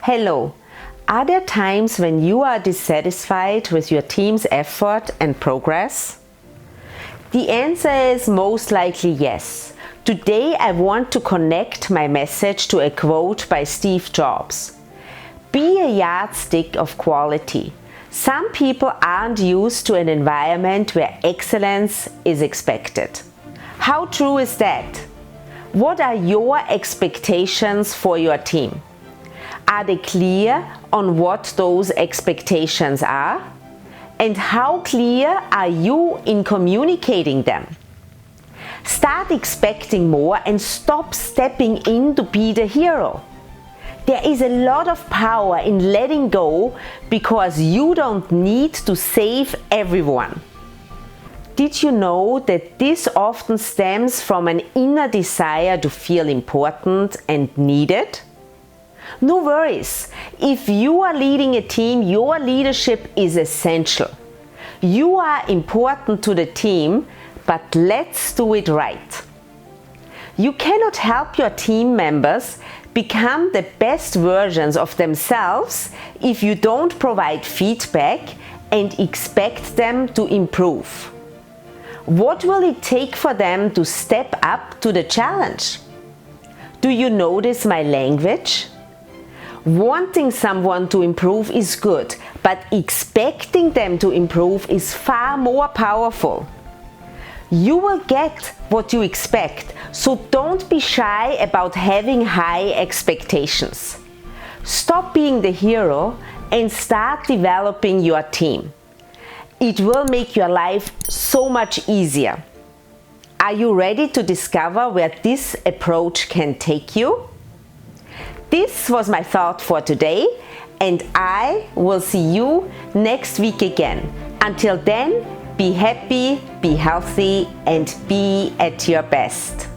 Hello. Are there times when you are dissatisfied with your team's effort and progress? The answer is most likely yes. Today I want to connect my message to a quote by Steve Jobs. Be a yardstick of quality. Some people aren't used to an environment where excellence is expected. How true is that? What are your expectations for your team? Are they clear on what those expectations are? And how clear are you in communicating them? Start expecting more and stop stepping in to be the hero. There is a lot of power in letting go because you don't need to save everyone. Did you know that this often stems from an inner desire to feel important and needed? No worries. If you are leading a team, your leadership is essential. You are important to the team, but let's do it right. You cannot help your team members become the best versions of themselves if you don't provide feedback and expect them to improve. What will it take for them to step up to the challenge? Do you notice my language? Wanting someone to improve is good, but expecting them to improve is far more powerful. You will get what you expect, so don't be shy about having high expectations. Stop being the hero and start developing your team. It will make your life so much easier. Are you ready to discover where this approach can take you? This was my thought for today, and I will see you next week again. Until then, be happy, be healthy, and be at your best.